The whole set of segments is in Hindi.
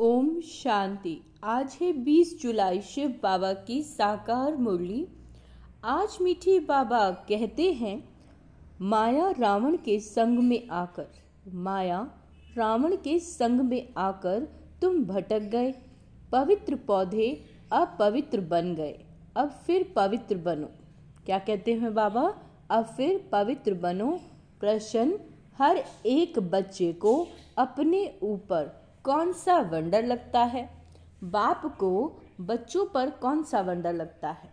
ओम शांति। आज है 20 जुलाई, शिव बाबा की साकार मुरली। आज मीठे बाबा कहते हैं, माया रावण के संग में आकर, माया रावण के संग में आकर तुम भटक गए। पवित्र पौधे अपवित्र बन गए, अब फिर पवित्र बनो। क्या कहते हैं बाबा? अब फिर पवित्र बनो। प्रश्न, हर एक बच्चे को अपने ऊपर कौन सा वंडर लगता है? बाप को बच्चों पर कौन सा वंडर लगता है?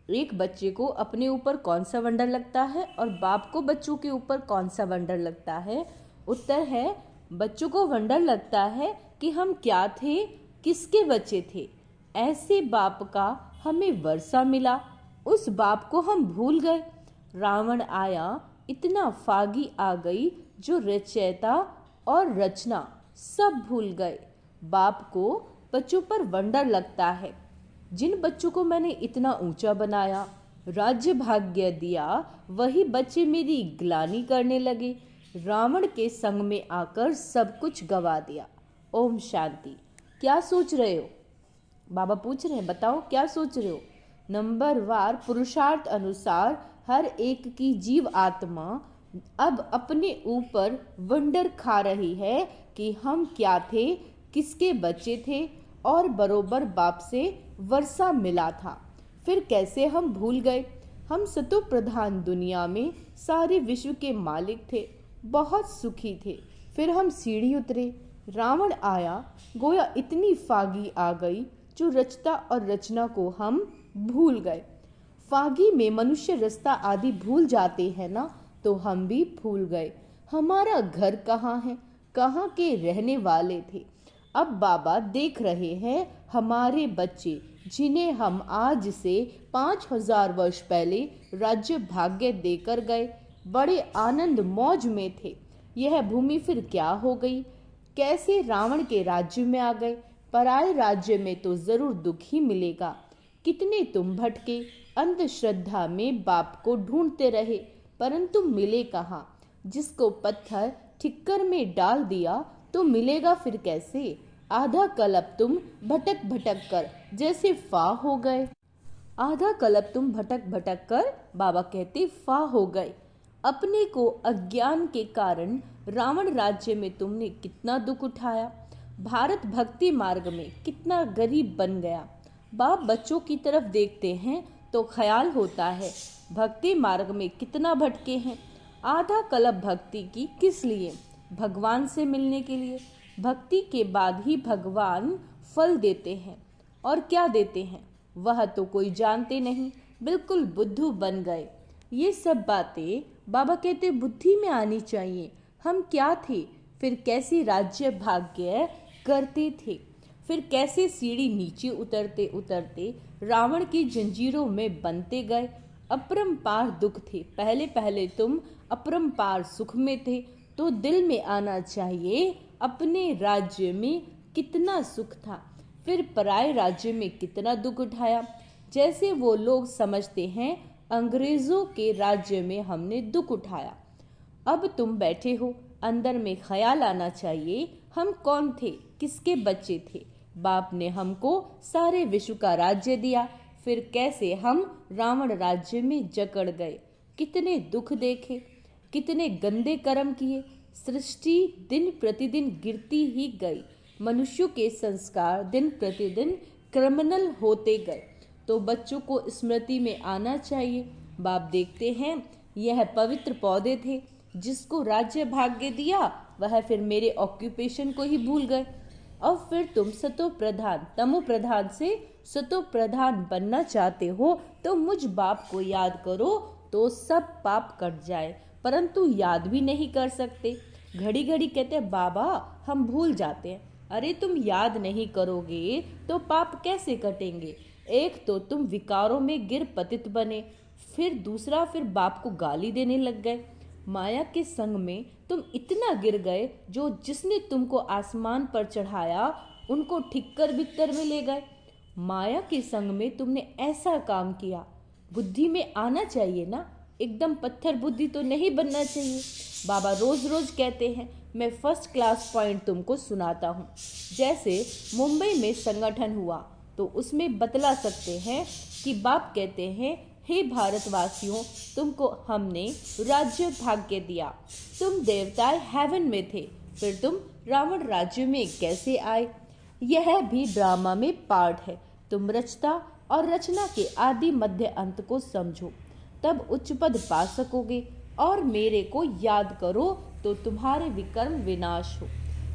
एक बच्चे को अपने ऊपर कौन सा वंडर लगता है और बाप को बच्चों के ऊपर कौन सा वंडर लगता है? उत्तर है, बच्चों को वंडर लगता है कि हम क्या थे, किसके बच्चे थे। ऐसे बाप का हमें वर्षा मिला, उस बाप को हम भूल गए। रावण आया, इतना फागी आ गई जो रचयिता और रचना सब भूल गए। बाप को बच्चों पर वंडर लगता है। जिन बच्चों को मैंने इतना ऊंचा बनाया, राज्य भाग्य दिया, वही बच्चे मेरी ग्लानि करने लगे। रावण के संग में आकर सब कुछ गवा दिया। ओम शांति। क्या सोच रहे हो? बाबा पूछ रहे हैं, बताओ क्या सोच रहे हो? नंबर वार पुरुषार्थ अनुसार हर एक की जीव आत्मा अब अपने ऊपर वंडर खा रही है कि हम क्या थे, किसके बच्चे थे और बरोबर बाप से वर्षा मिला था। फिर कैसे हम भूल गए? हम सतो प्रधान दुनिया में सारे विश्व के मालिक थे, बहुत सुखी थे। फिर हम सीढ़ी उतरे, रावण आया, गोया इतनी फागी आ गई जो रचता और रचना को हम भूल गए। फागी में मनुष्य रास्ता आदि भूल जाते हैं ना, तो हम भी भूल गए हमारा घर कहाँ है, कहाँ के रहने वाले थे। अब बाबा देख रहे हैं हमारे बच्चे, जिन्हें हम आज से 5000 वर्ष पहले राज्य भाग्य देकर गए, बड़े आनंद मौज में थे। यह भूमि फिर क्या हो गई? कैसे रावण के राज्य में आ गए? पराये राज्य में तो जरूर दुख ही मिलेगा। कितने तुम भटके, अंधश्रद्धा में बाप को ढूंढते रहे, परंतु मिले कहाँ? जिसको पत्थर ठिक्कर में डाल दिया तो मिलेगा फिर कैसे? आधा कल्प तुम भटक भटक कर जैसे फा हो गए। आधा कल्प तुम भटक भटक कर, बाबा कहते, फा हो गए। अपने को अज्ञान के कारण रावण राज्य में तुमने कितना दुख उठाया। भारत भक्ति मार्ग में कितना गरीब बन गया। बाप बच्चों की तरफ देखते हैं तो ख्याल होता है भक्ति मार्ग में कितना भटके हैं। आधा कल्प भक्ति की किस लिए? भगवान से मिलने के लिए। भक्ति के बाद ही भगवान फल देते हैं। और क्या देते हैं वह तो कोई जानते नहीं, बिल्कुल बुद्धू बन गए। ये सब बातें बाबा कहते बुद्धि में आनी चाहिए। हम क्या थे, फिर कैसे राज्य भाग्य करते थे, फिर कैसे सीढ़ी नीचे उतरते उतरते रावण की जंजीरों में बनते गए। अपरंपार दुख थे। पहले पहले तुम अपरंपार सुख में थे, तो दिल में आना चाहिए अपने राज्य में कितना सुख था, फिर पराये राज्य में कितना दुख उठाया। जैसे वो लोग समझते हैं अंग्रेजों के राज्य में हमने दुख उठाया। अब तुम बैठे हो, अंदर में ख्याल आना चाहिए हम कौन थे, किसके बच्चे थे। बाप ने हमको सारे विश्व का राज्य दिया, फिर कैसे हम रावण राज्य में जकड़ गए। कितने दुख देखे, कितने गंदे कर्म किए। सृष्टि दिन प्रतिदिन गिरती ही गई। मनुष्यों के संस्कार दिन प्रतिदिन क्रिमिनल होते गए। तो बच्चों को स्मृति में आना चाहिए। बाप देखते हैं यह पवित्र पौधे थे, जिसको राज्य भाग्य दिया वह फिर मेरे ऑक्यूपेशन को ही भूल गए। अब फिर तुम सतो प्रधान तमो प्रधान से सतो प्रधान बनना चाहते हो तो मुझ बाप को याद करो तो सब पाप कट जाए, परंतु याद भी नहीं कर सकते। घड़ी घड़ी कहते हैं बाबा हम भूल जाते हैं। अरे तुम याद नहीं करोगे तो पाप कैसे कटेंगे? एक तो तुम विकारों में गिर पतित बने, फिर दूसरा फिर बाप को गाली देने लग गए। माया के संग में तुम इतना गिर गए जो जिसने तुमको आसमान पर चढ़ाया उनको ठिक्कर बिक्कर में ले गए। माया के संग में तुमने ऐसा काम किया। बुद्धि में आना चाहिए ना, एकदम पत्थर बुद्धि तो नहीं बनना चाहिए। बाबा रोज रोज कहते हैं मैं फर्स्ट क्लास पॉइंट तुमको सुनाता हूँ। जैसे मुंबई में संगठन हुआ तो उसमें बतला सकते हैं कि बाप कहते हैं, हे भारतवासियों, तुमको हमने राज्य भाग्य दिया, तुम देवताएं हेवन में थे, फिर तुम रावण राज्य में कैसे आए? यह भी ड्रामा में पार्ट है। तुम रचता और रचना के आदि मध्य अंत को समझो, तब उच्च पद पा सकोगे। और मेरे को याद करो तो तुम्हारे विकर्म विनाश हो।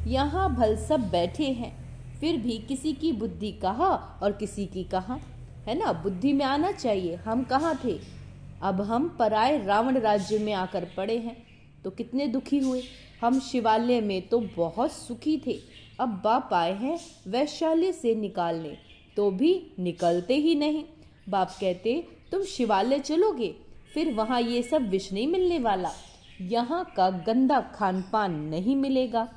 यहाँ भल सब बैठे हैं, फिर भी किसी की बुद्धि कहाँ और किसी की कहाँ, है ना? बुद्धि में आना चाहिए। हम कहाँ थे? अब हम पराए रावण राज्य में आकर पड़े हैं तो कितने दुखी हुए। हम शिवालय में तो बहुत सुखी थे, अब बाप आए हैं वैशाल्य से निकालने, तो भी निकलते ही नहीं। बाप कहते, तुम शिवालय चलोगे, फिर वहाँ ये सब विष नहीं मिलने वाला, यहाँ का गंदा खान पान नहीं मिलेगा।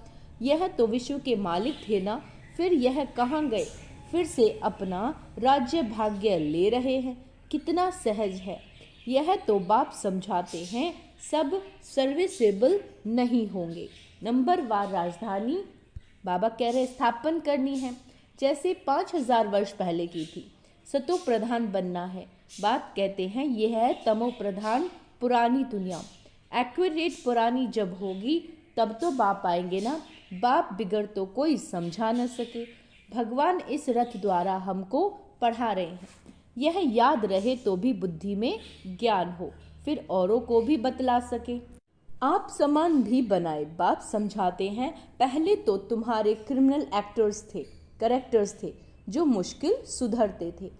यह तो विश्व के मालिक थे ना, फिर यह कहाँ गए? फिर से अपना राज्य भाग्य ले रहे हैं। कितना सहज है। यह तो बाप समझाते हैं, सब सर्विसेबल नहीं होंगे। नंबरवार राजधानी बाबा कह रहे स्थापन करनी है, जैसे 5000 वर्ष पहले की थी। सतो प्रधान बनना है। बात कहते हैं यह है तमो प्रधान पुरानी दुनिया। एक्यूरेट पुरानी जब होगी तब तो बाप आएंगे ना। बाप बिगड़ तो कोई समझा न सके। भगवान इस रथ द्वारा हमको पढ़ा रहे हैं। यह याद रहे तो भी बुद्धि में ज्ञान हो, फिर औरों को भी बतला सके। आप समान भी बनाए। बाप समझाते हैं, पहले तो तुम्हारे क्रिमिनल एक्टर्स थे, करेक्टर्स थे, जो मुश्किल सुधरते थे।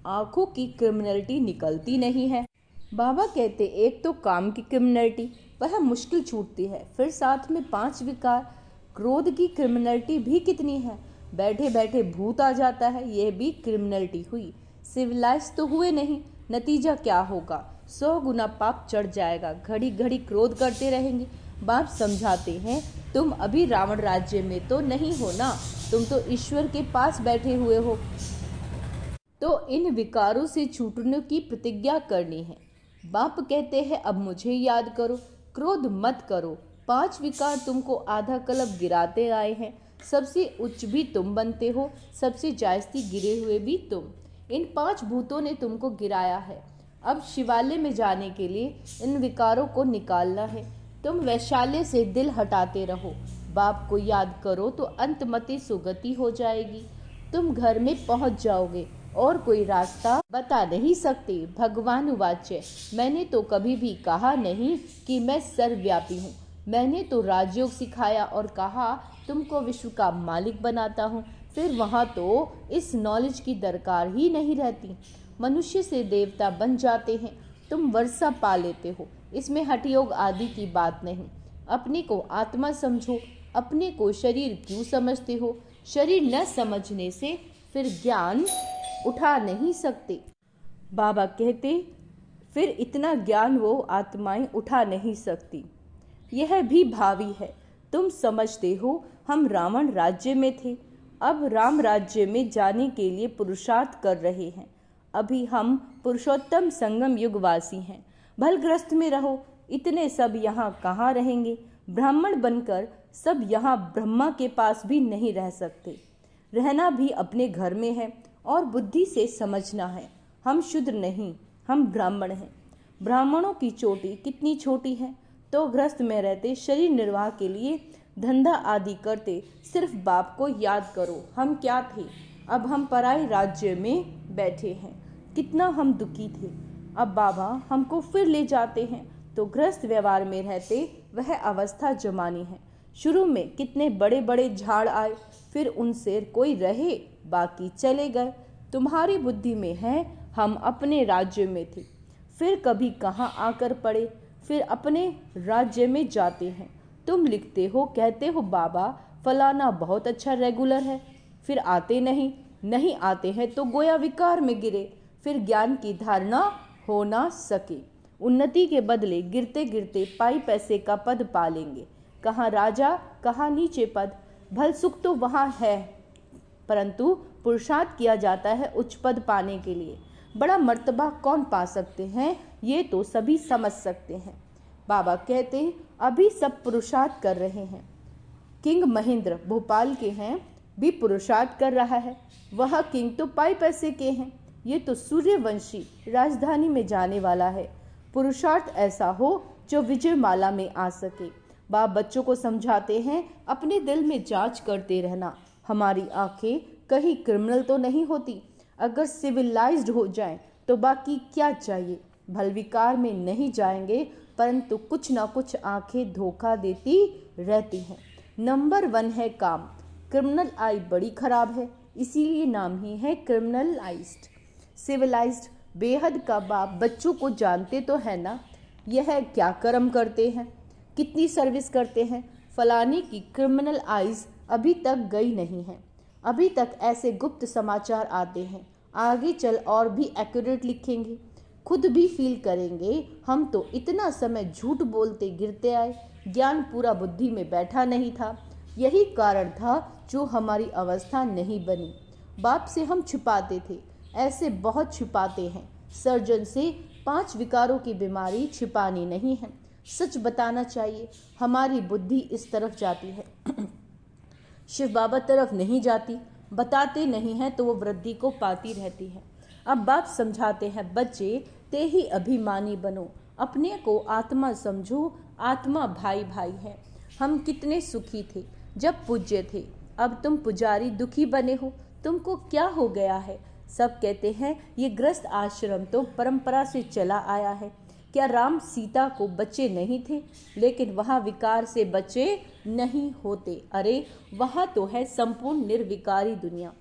आंखों की क्रिमिनलिटी निकलती नहीं है। बाबा कहते, एक तो काम की क्रिमिनलिटी, वह मुश्किल छूटती है, फिर साथ में 5 विकार। क्रोध की क्रिमिनलिटी भी कितनी है, बैठे बैठे भूत आ जाता है, यह भी क्रिमिनलिटी हुई। सिविलाइज तो हुए नहीं, नतीजा क्या होगा? 100 गुना पाप चढ़ जाएगा। घड़ी घड़ी क्रोध करते रहेंगे। बाप समझाते हैं, तुम अभी रावण राज्य में तो नहीं हो ना, तुम तो ईश्वर के पास बैठे हुए हो, तो इन विकारों से छूटने की प्रतिज्ञा करनी है। बाप कहते हैं, अब मुझे याद करो, क्रोध मत करो। 5 विकार तुमको आधा कल्प गिराते आए हैं। सबसे उच्च भी तुम बनते हो, सबसे जायज़ती गिरे हुए भी तुम। इन 5 भूतों ने तुमको गिराया है। अब शिवालय में जाने के लिए इन विकारों को निकालना है। तुम वैशाल्य से दिल हटाते रहो, बाप को याद करो तो अंतमति सुगति हो जाएगी। तुम घर में पहुंच जाओगे और कोई रास्ता बता नहीं सकते। भगवान वाच्य, मैंने तो कभी भी कहा नहीं कि मैं सर्वव्यापी हूँ। मैंने तो राजयोग सिखाया और कहा तुमको विश्व का मालिक बनाता हूँ। फिर वहाँ तो इस नॉलेज की दरकार ही नहीं रहती। मनुष्य से देवता बन जाते हैं, तुम वर्षा पा लेते हो। इसमें हठयोग आदि की बात नहीं। अपने को आत्मा समझो, अपने को शरीर क्यों समझते हो? शरीर न समझने से फिर ज्ञान उठा नहीं सकते। बाबा कहते, फिर इतना ज्ञान वो आत्माएं उठा नहीं सकती। यह भी भावी है। तुम समझते हो हम रावण राज्य में थे, अब राम राज्य में जाने के लिए पुरुषार्थ कर रहे हैं। अभी हम पुरुषोत्तम संगम युगवासी हैं। भलग्रस्त में रहो, इतने सब यहाँ कहाँ रहेंगे? ब्राह्मण बनकर सब यहाँ ब्रह्मा के पास भी नहीं रह सकते। रहना भी अपने घर में है और बुद्धि से समझना है। हम शूद्र नहीं, हम ब्राह्मण हैं। ब्राह्मणों की चोटी कितनी छोटी है, तो गृहस्थ में रहते, शरीर निर्वाह के लिए धंधा आदि करते। सिर्फ बाप को याद करो, हम क्या थे, अब हम पराए राज्य में बैठे हैं। कितना हम दुखी थे, अब बाबा हमको फिर ले जाते हैं। तो गृहस्थ व्यवहार में रहते वह अवस्था जमानी है। शुरू में कितने बड़े बड़े झाड़ आए, फिर उनसे कोई रहे, बाकी चले गए। तुम्हारी बुद्धि में है हम अपने राज्य में थे, फिर कभी कहाँ आकर पड़े, फिर अपने राज्य में जाते हैं। तुम लिखते हो, कहते हो बाबा फलाना बहुत अच्छा रेगुलर है, फिर आते नहीं आते हैं तो गोया विकार में गिरे, फिर ज्ञान की धारणा हो ना सके। उन्नति के बदले गिरते गिरते पाई पैसे का पद पा लेंगे। कहाँ राजा, कहाँ नीचे पद। भल सुख तो वहाँ है, परंतु पुरुषार्थ किया जाता है उच्च पद पाने के लिए। बड़ा मर्तबा कौन पा सकते हैं, ये तो सभी समझ सकते हैं। बाबा कहते हैं अभी सब पुरुषार्थ कर रहे हैं। किंग महेंद्र भोपाल के हैं भी पुरुषार्थ कर रहा है। वह किंग तो पाई पैसे के हैं, ये तो सूर्यवंशी राजधानी में जाने वाला है। पुरुषार्थ ऐसा हो जो विजय माला में आ सके। बाप बच्चों को समझाते हैं, अपने दिल में जांच करते रहना, हमारी आंखें कहीं क्रिमिनल तो नहीं होती। अगर सिविलाइज्ड हो जाएं तो बाकी क्या चाहिए। भलविकार में नहीं जाएंगे, परंतु कुछ ना कुछ आंखें धोखा देती रहती हैं। नंबर 1 है काम। क्रिमिनल आई बड़ी खराब है, इसीलिए नाम ही है क्रिमिनलाइज्ड। सिविलाइज्ड बेहद का बाप बच्चों को जानते तो है ना, यह क्या कर्म करते हैं, कितनी सर्विस करते हैं। फलाने की क्रिमिनल आइज अभी तक गई नहीं है। अभी तक ऐसे गुप्त समाचार आते हैं, आगे चल और भी एक्यूरेट लिखेंगे। खुद भी फील करेंगे, हम तो इतना समय झूठ बोलते गिरते आए, ज्ञान पूरा बुद्धि में बैठा नहीं था। यही कारण था जो हमारी अवस्था नहीं बनी। बाप से हम छिपाते थे, ऐसे बहुत छिपाते हैं। सर्जन से 5 विकारों की बीमारी छिपानी नहीं है, सच बताना चाहिए। हमारी बुद्धि इस तरफ जाती है, शिव बाबा तरफ नहीं जाती। बताते नहीं हैं तो वो वृद्धि को पाती रहती है। अब बाप समझाते हैं, बच्चे ते ही अभिमानी बनो, अपने को आत्मा समझो, आत्मा भाई भाई है। हम कितने सुखी थे जब पूज्य थे, अब तुम पुजारी दुखी बने हो, तुमको क्या हो गया है। सब कहते हैं ये गृहस्थ आश्रम तो परंपरा से चला आया है। क्या राम सीता को बच्चे नहीं थे, लेकिन वहाँ विकार से बच्चे नहीं होते। अरे वहाँ तो है संपूर्ण निर्विकारी दुनिया,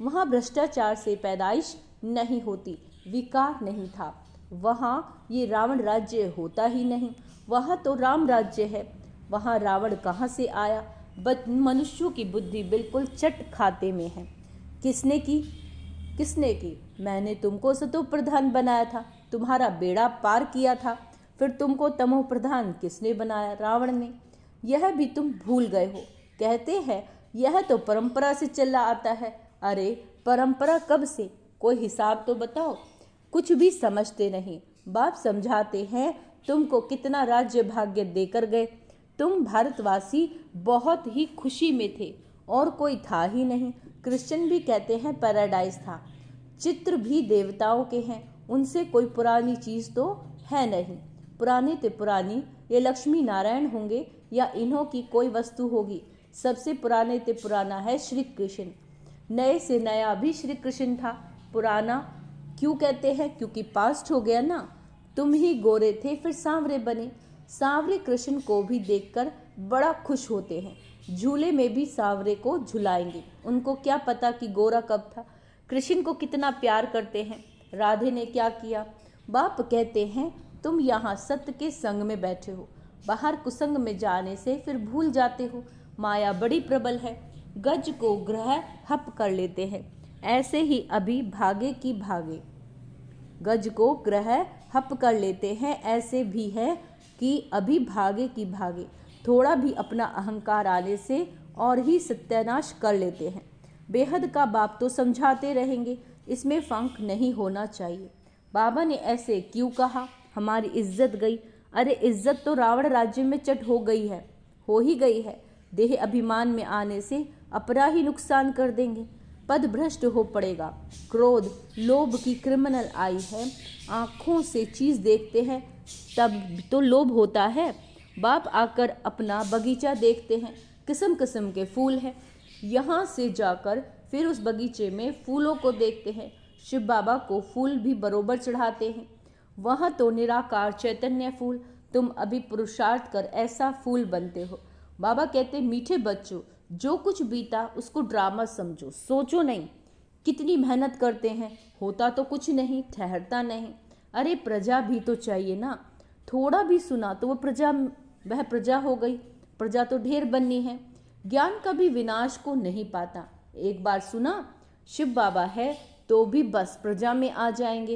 वहाँ भ्रष्टाचार से पैदाइश नहीं होती, विकार नहीं था। वहाँ ये रावण राज्य होता ही नहीं, वहाँ तो राम राज्य है। वहाँ रावण कहाँ से आया। मनुष्यों की बुद्धि बिल्कुल चट खाते में है। किसने की मैंने तुमको सतो प्रधान बनाया था, तुम्हारा बेड़ा पार किया था। फिर तुमको तमो प्रधान किसने बनाया, रावण ने। यह भी तुम भूल गए हो। कहते हैं यह तो परंपरा से चला आता है। अरे परंपरा कब से, कोई हिसाब तो बताओ। कुछ भी समझते नहीं। बाप समझाते हैं, तुमको कितना राज्य भाग्य देकर गए। तुम भारतवासी बहुत ही खुशी में थे और कोई था ही नहीं। क्रिश्चियन भी कहते हैं पैराडाइज था। चित्र भी देवताओं के हैं, उनसे कोई पुरानी चीज़ तो है नहीं। पुरानी ते पुरानी ये लक्ष्मी नारायण होंगे या इन्हों की कोई वस्तु होगी। सबसे पुराने ते पुराना है श्री कृष्ण। नए से नया भी श्री कृष्ण था। पुराना क्यों कहते हैं, क्योंकि पास्ट हो गया ना। तुम ही गोरे थे फिर सांवरे बने। सांवरे कृष्ण को भी देखकर बड़ा खुश होते हैं। झूले में भी सांवरे को झुलाएंगे। उनको क्या पता कि गोरा कब था। कृष्ण को कितना प्यार करते हैं। राधे ने क्या किया। बाप कहते हैं, तुम यहाँ सत्य के संग में बैठे हो, बाहर कुसंग में जाने से फिर भूल जाते हो। माया बड़ी प्रबल है, गज को ग्रह हप कर लेते हैं। ऐसे ही अभी भागे की भागे, गज को ग्रह हप कर लेते हैं। ऐसे भी है कि अभी भागे की भागे, थोड़ा भी अपना अहंकार आने से और ही सत्यानाश कर लेते हैं। बेहद का बाप तो समझाते रहेंगे, इसमें फंक नहीं होना चाहिए। बाबा ने ऐसे क्यों कहा, हमारी इज्जत गई। अरे इज्जत तो रावण राज्य में चट हो गई है, हो ही गई है। देह अभिमान में आने से अपरा ही नुकसान कर देंगे, पद भ्रष्ट हो पड़ेगा। क्रोध लोभ की क्रिमिनल आई है। आँखों से चीज़ देखते हैं तब तो लोभ होता है। बाप आकर अपना बगीचा देखते हैं, किस्म किस्म के फूल हैं। यहाँ से जाकर फिर उस बगीचे में फूलों को देखते हैं। शिव बाबा को फूल भी बरोबर चढ़ाते हैं। वहाँ तो निराकार चैतन्य फूल। तुम अभी पुरुषार्थ कर ऐसा फूल बनते हो। बाबा कहते, मीठे बच्चों, जो कुछ बीता उसको ड्रामा समझो, सोचो नहीं। कितनी मेहनत करते हैं, होता तो कुछ नहीं, ठहरता नहीं। अरे प्रजा भी तो चाहिए ना। थोड़ा भी सुना तो वह प्रजा हो गई। प्रजा तो ढेर बननी है। ज्ञान कभी विनाश को नहीं पाता। एक बार सुना शिव बाबा है तो भी बस प्रजा में आ जाएंगे।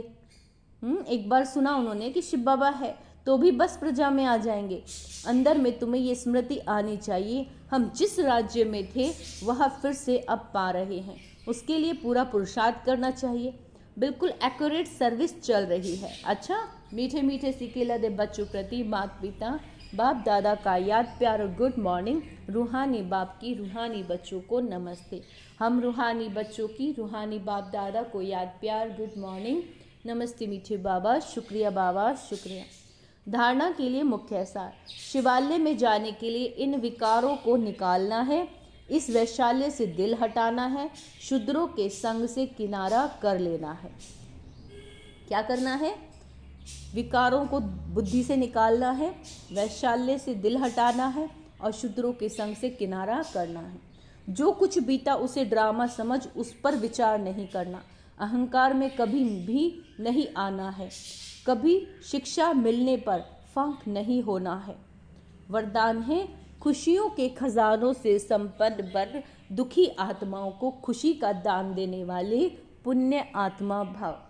एक बार सुना उन्होंने कि शिव बाबा है तो भी बस प्रजा में आ जाएंगे। अंदर में तुम्हें ये स्मृति आनी चाहिए, हम जिस राज्य में थे वह फिर से अब पा रहे हैं। उसके लिए पूरा पुरुषार्थ करना चाहिए। बिल्कुल एक्यूरेट सर्विस चल रही है। अच्छा, मीठे मीठे सिकेला दे बच्चों प्रति माता पिता बाप दादा का याद प्यार और गुड मॉर्निंग। रूहानी बाप की रूहानी बच्चों को नमस्ते। हम रूहानी बच्चों की रूहानी बाप दादा को याद प्यार गुड मॉर्निंग। नमस्ते मीठे बाबा, शुक्रिया बाबा, शुक्रिया। धारणा के लिए मुख्य सार। शिवालय में जाने के लिए इन विकारों को निकालना है, इस वैशाल्य से दिल हटाना है, शूद्रों के संग से किनारा कर लेना है। क्या करना है? विकारों को बुद्धि से निकालना है, वैशाल्य से दिल हटाना है और शूद्रों के संग से किनारा करना है। जो कुछ बीता उसे ड्रामा समझ उस पर विचार नहीं करना। अहंकार में कभी भी नहीं आना है, कभी शिक्षा मिलने पर फंक नहीं होना है। वरदान है, खुशियों के खजानों से संपन्न बर दुखी आत्माओं को खुशी का दान देने वाले पुण्य आत्मा भाव।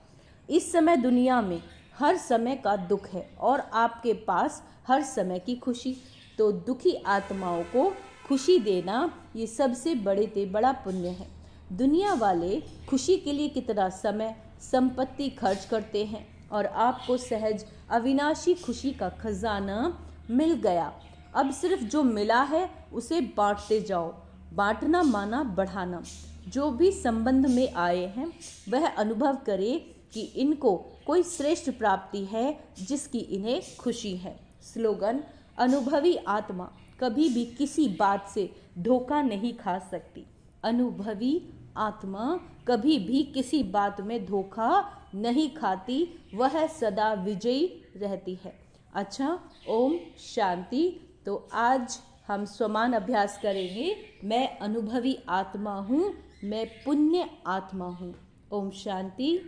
इस समय दुनिया में हर समय का दुख है और आपके पास हर समय की खुशी, तो दुखी आत्माओं को खुशी देना ये सबसे बड़ा पुण्य है। दुनिया वाले खुशी के लिए कितना समय संपत्ति खर्च करते हैं और आपको सहज अविनाशी खुशी का खजाना मिल गया। अब सिर्फ जो मिला है उसे बांटते जाओ। बांटना माना बढ़ाना। जो भी संबंध में आए हैं वह अनुभव करे कि इनको कोई श्रेष्ठ प्राप्ति है जिसकी इन्हें खुशी है। स्लोगन, अनुभवी आत्मा कभी भी किसी बात से धोखा नहीं खा सकती। अनुभवी आत्मा कभी भी किसी बात में धोखा नहीं खाती, वह सदा विजयी रहती है। अच्छा, ओम शांति। तो आज हम स्वमान अभ्यास करेंगे। मैं अनुभवी आत्मा हूँ, मैं पुण्य आत्मा हूँ। ओम शांति।